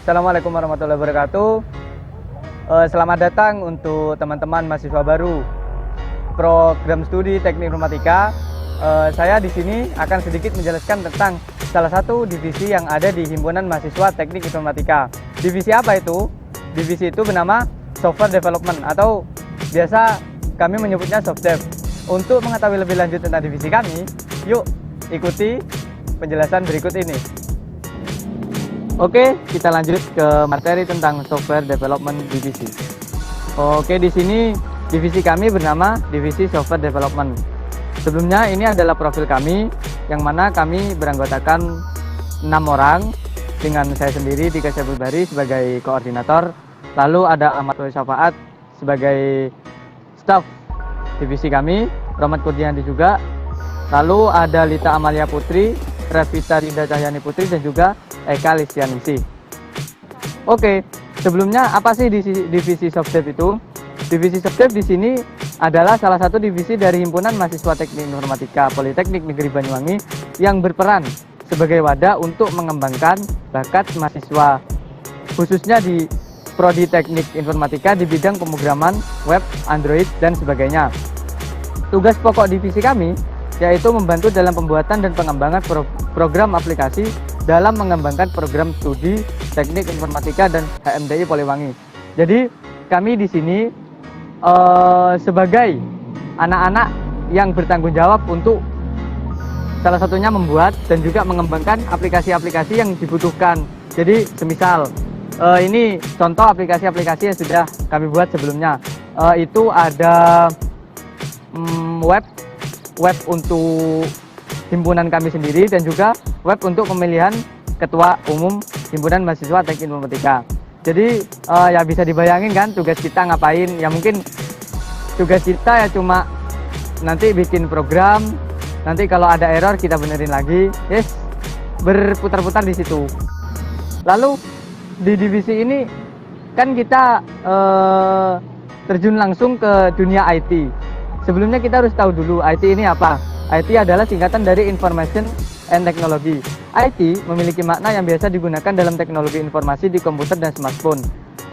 Assalamualaikum warahmatullahi wabarakatuh. Selamat datang untuk teman-teman mahasiswa baru program studi Teknik Informatika. Saya di sini akan sedikit menjelaskan tentang salah satu divisi yang ada di Himpunan Mahasiswa Teknik Informatika. Divisi apa itu? Divisi itu bernama Software Development atau biasa kami menyebutnya SoftDev. Untuk mengetahui lebih lanjut tentang divisi kami, yuk ikuti penjelasan berikut ini. Oke, kita lanjut ke materi tentang Software Development Divisi. Oke, di sini divisi kami bernama Divisi Software Development. Sebelumnya ini adalah profil kami, yang mana kami beranggotakan 6 orang, dengan saya sendiri Dika Syabulbari sebagai koordinator. Lalu ada Ahmad Wali Syafaat sebagai staf divisi kami, Romat Kurniadi juga. Lalu ada Lita Amalia Putri, Revita Rinda Cahyani Putri, dan juga Eka Listianisi. Oke, sebelumnya apa sih divisi SoftDev itu? Divisi SoftDev di sini adalah salah satu divisi dari Himpunan Mahasiswa Teknik Informatika Politeknik Negeri Banyuwangi yang berperan sebagai wadah untuk mengembangkan bakat mahasiswa, khususnya di Prodi Teknik Informatika di bidang pemrograman web, Android, dan sebagainya. Tugas pokok divisi kami yaitu membantu dalam pembuatan dan pengembangan program aplikasi dalam mengembangkan program studi Teknik Informatika dan HMDI Poliwangi. Jadi kami di sini sebagai anak-anak yang bertanggung jawab untuk salah satunya membuat dan juga mengembangkan aplikasi-aplikasi yang dibutuhkan. Jadi semisal ini contoh aplikasi-aplikasi yang sudah kami buat sebelumnya. Itu ada web untuk himpunan kami sendiri dan juga web untuk pemilihan ketua umum Himpunan Mahasiswa Teknik Informatika. Jadi ya bisa dibayangin kan tugas kita ngapain? Ya mungkin tugas kita ya cuma nanti bikin program, nanti kalau ada error kita benerin lagi, yes, berputar-putar di situ. Lalu di divisi ini kan kita terjun langsung ke dunia IT. Sebelumnya kita harus tahu dulu IT ini apa. IT adalah singkatan dari Information and Technology. IT memiliki makna yang biasa digunakan dalam teknologi informasi di komputer dan smartphone.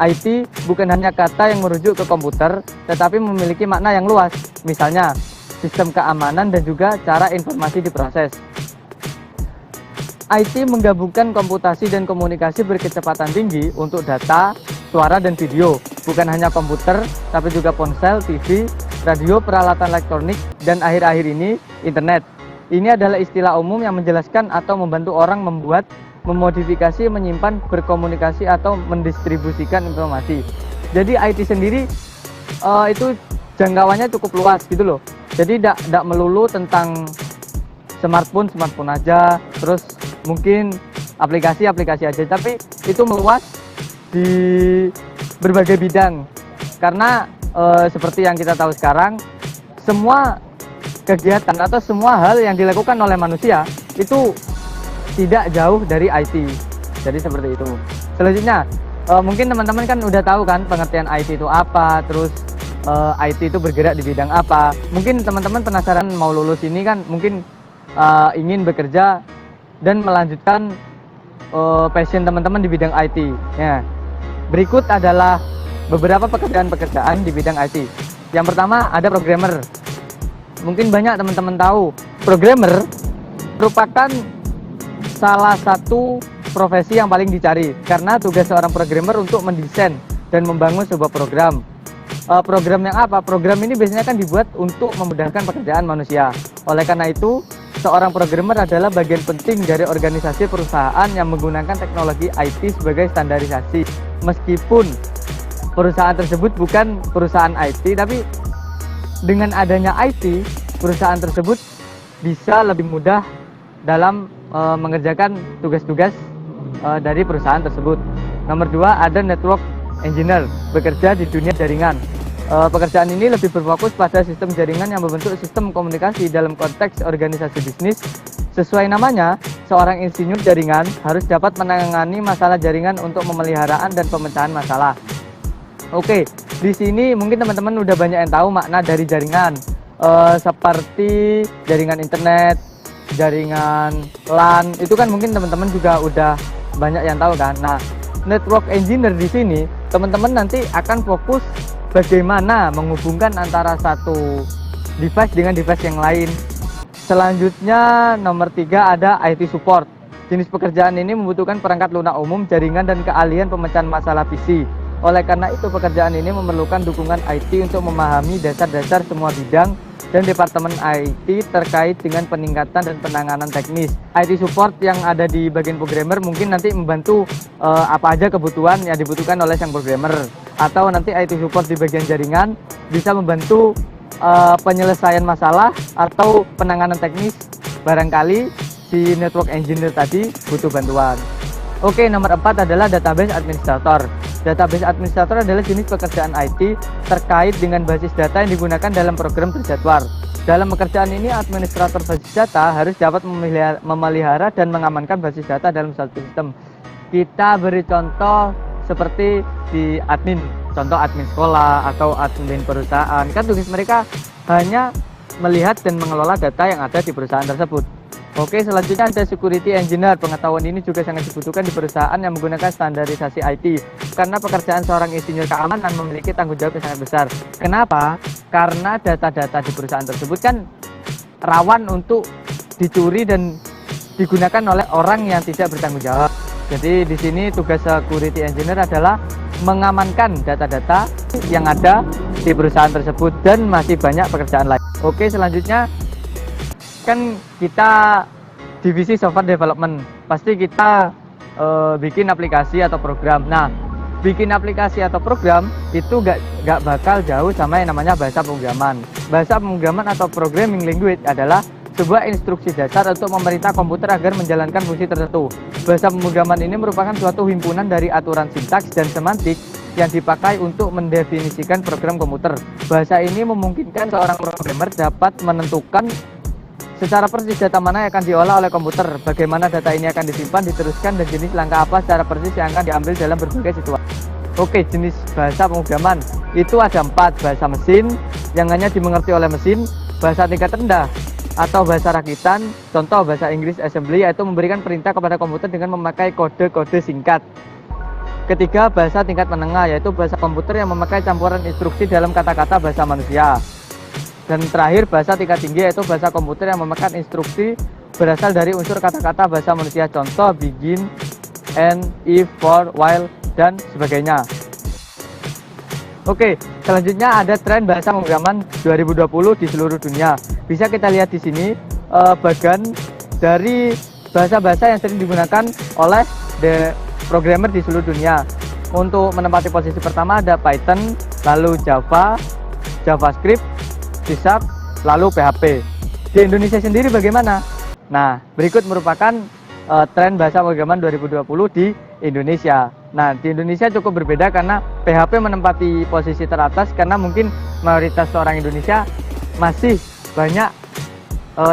IT bukan hanya kata yang merujuk ke komputer, tetapi memiliki makna yang luas. Misalnya, sistem keamanan dan juga cara informasi diproses. IT menggabungkan komputasi dan komunikasi berkecepatan tinggi untuk data, suara, dan video. Bukan hanya komputer, tapi juga ponsel, TV, radio, peralatan elektronik, dan akhir-akhir ini internet. Ini adalah istilah umum yang menjelaskan atau membantu orang membuat, memodifikasi, menyimpan, berkomunikasi, atau mendistribusikan informasi. Jadi IT sendiri itu jangkauannya cukup luas gitu loh. Jadi tidak melulu tentang smartphone aja, terus mungkin aplikasi aja, tapi itu meluas di berbagai bidang. Karena seperti yang kita tahu sekarang, semua kegiatan atau semua hal yang dilakukan oleh manusia itu tidak jauh dari IT. Jadi seperti itu. Selanjutnya, mungkin teman-teman kan udah tahu kan pengertian IT itu apa, terus IT itu bergerak di bidang apa. Mungkin teman-teman penasaran mau lulus ini kan mungkin ingin bekerja dan melanjutkan passion teman-teman di bidang IT. Ya. Berikut adalah beberapa pekerjaan-pekerjaan di bidang IT. Yang pertama ada programmer. Mungkin banyak teman-teman tahu, programmer merupakan salah satu profesi yang paling dicari karena tugas seorang programmer untuk mendesain dan membangun sebuah program. Program yang apa? Program ini biasanya kan dibuat untuk memudahkan pekerjaan manusia. Oleh karena itu, seorang programmer adalah bagian penting dari organisasi perusahaan yang menggunakan teknologi IT sebagai standarisasi. Meskipun perusahaan tersebut bukan perusahaan IT, tapi dengan adanya IT, perusahaan tersebut bisa lebih mudah dalam mengerjakan tugas-tugas dari perusahaan tersebut. Nomor 2 ada network engineer, bekerja di dunia jaringan. Pekerjaan ini lebih berfokus pada sistem jaringan yang membentuk sistem komunikasi dalam konteks organisasi bisnis. Sesuai namanya, seorang insinyur jaringan harus dapat menangani masalah jaringan untuk pemeliharaan dan pemecahan masalah. Oke, di sini mungkin teman-teman udah banyak yang tahu makna dari jaringan, seperti jaringan internet, jaringan LAN, itu kan mungkin teman-teman juga udah banyak yang tahu kan. Nah, network engineer di sini, teman-teman nanti akan fokus bagaimana menghubungkan antara satu device dengan device yang lain. Selanjutnya nomor 3 ada IT support. Jenis pekerjaan ini membutuhkan perangkat lunak umum, jaringan, dan keahlian pemecahan masalah PC. Oleh karena itu, pekerjaan ini memerlukan dukungan IT untuk memahami dasar-dasar semua bidang dan departemen IT terkait dengan peningkatan dan penanganan teknis. IT support yang ada di bagian programmer mungkin nanti membantu apa aja kebutuhan yang dibutuhkan oleh sang programmer. Atau nanti IT support di bagian jaringan bisa membantu penyelesaian masalah atau penanganan teknis barangkali si network engineer tadi butuh bantuan. Oke, nomor 4 adalah database administrator. Database administrator adalah jenis pekerjaan IT terkait dengan basis data yang digunakan dalam program terjadwal. Dalam pekerjaan ini, administrator basis data harus dapat memelihara dan mengamankan basis data dalam satu sistem. Kita beri contoh seperti di admin, contoh admin sekolah atau admin perusahaan. Kan tugas mereka hanya melihat dan mengelola data yang ada di perusahaan tersebut. Oke, selanjutnya ada security engineer. Pengetahuan ini juga sangat dibutuhkan di perusahaan yang menggunakan standarisasi IT, karena pekerjaan seorang insinyur keamanan memiliki tanggung jawab yang sangat besar. Kenapa? Karena data-data di perusahaan tersebut kan rawan untuk dicuri dan digunakan oleh orang yang tidak bertanggung jawab. Jadi di sini tugas security engineer adalah mengamankan data-data yang ada di perusahaan tersebut, dan masih banyak pekerjaan lain. Oke, selanjutnya kan kita divisi software development, pasti kita bikin aplikasi atau program. Nah, bikin aplikasi atau program itu gak bakal jauh sama yang namanya bahasa pemrograman. Bahasa pemrograman atau programming language adalah sebuah instruksi dasar untuk memerintah komputer agar menjalankan fungsi tertentu. Bahasa pemrograman ini merupakan suatu himpunan dari aturan sintaks dan semantik yang dipakai untuk mendefinisikan program komputer. Bahasa ini memungkinkan seorang programmer dapat menentukan secara persis data mana yang akan diolah oleh komputer, bagaimana data ini akan disimpan, diteruskan, dan jenis langkah apa secara persis yang akan diambil dalam berbagai situasi. Oke, jenis bahasa pemrograman itu ada 4. Bahasa mesin yang hanya dimengerti oleh mesin, bahasa tingkat rendah atau bahasa rakitan, contoh bahasa Inggris assembly, yaitu memberikan perintah kepada komputer dengan memakai kode-kode singkat. Ketiga, bahasa tingkat menengah, yaitu bahasa komputer yang memakai campuran instruksi dalam kata-kata bahasa manusia. Dan terakhir, bahasa tingkat tinggi, yaitu bahasa komputer yang memakan instruksi berasal dari unsur kata-kata bahasa manusia, contoh begin, end, if, for, while, dan sebagainya. Oke, selanjutnya ada tren bahasa pemrograman 2020 di seluruh dunia. Bisa kita lihat di sini bagian dari bahasa-bahasa yang sering digunakan oleh programmer di seluruh dunia. Untuk menempati posisi pertama ada Python, lalu Java, JavaScript, C#, lalu PHP. Di Indonesia sendiri bagaimana? Nah, berikut merupakan tren bahasa pemrograman 2020 di Indonesia. Nah, di Indonesia cukup berbeda karena PHP menempati posisi teratas karena mungkin mayoritas orang Indonesia masih banyak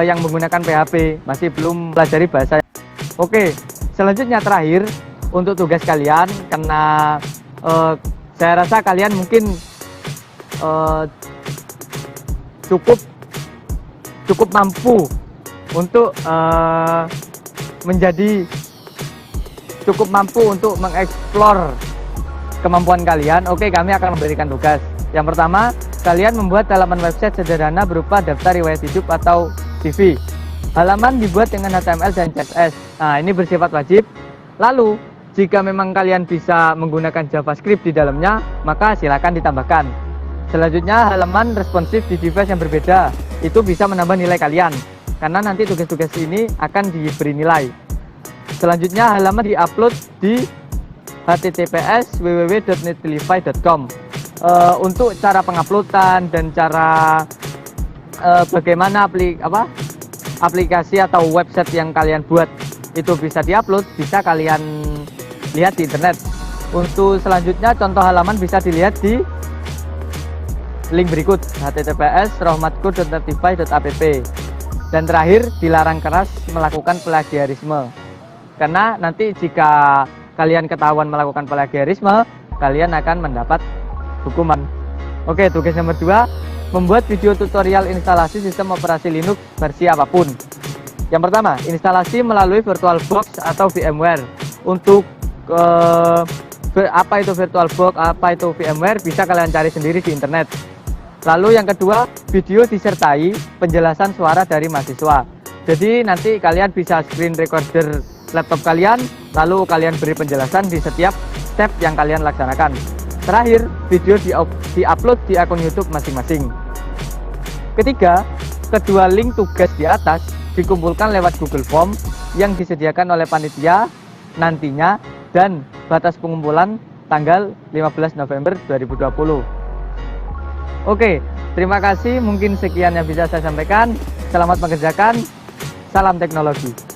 yang menggunakan PHP, masih belum pelajari bahasa. Oke, selanjutnya terakhir untuk tugas kalian, karena saya rasa kalian mungkin cukup mampu untuk mengeksplor kemampuan kalian. Oke, kami akan memberikan tugas. Yang pertama, kalian membuat halaman website sederhana berupa daftar riwayat hidup atau CV. Halaman dibuat dengan HTML dan CSS. Nah, ini bersifat wajib. Lalu, jika memang kalian bisa menggunakan JavaScript di dalamnya, maka silakan ditambahkan. Selanjutnya, halaman responsif di device yang berbeda. Itu bisa menambah nilai kalian, karena nanti tugas-tugas ini akan diberi nilai. Selanjutnya, halaman diupload di https://www.netlify.com. Untuk cara penguploadan dan cara bagaimana aplikasi atau website yang kalian buat itu bisa diupload, bisa kalian lihat di internet. Untuk selanjutnya, contoh halaman bisa dilihat di link berikut, https://rohmatku.netlify.app. Dan terakhir, dilarang keras melakukan plagiarisme, karena nanti jika kalian ketahuan melakukan plagiarisme, kalian akan mendapat hukuman. Oke, tugas nomor 2, membuat video tutorial instalasi sistem operasi Linux versi apapun. Yang pertama, instalasi melalui VirtualBox atau VMware. Untuk apa itu VirtualBox, apa itu VMware, bisa kalian cari sendiri di internet. Lalu yang kedua, video disertai penjelasan suara dari mahasiswa. Jadi nanti kalian bisa screen recorder laptop kalian, lalu kalian beri penjelasan di setiap step yang kalian laksanakan. Terakhir, video di-upload di akun YouTube masing-masing. Ketiga, kedua link tugas di atas dikumpulkan lewat Google Form yang disediakan oleh panitia nantinya, dan batas pengumpulan tanggal 15 November 2020. Oke, terima kasih. Mungkin sekian yang bisa saya sampaikan. Selamat mengerjakan. Salam teknologi.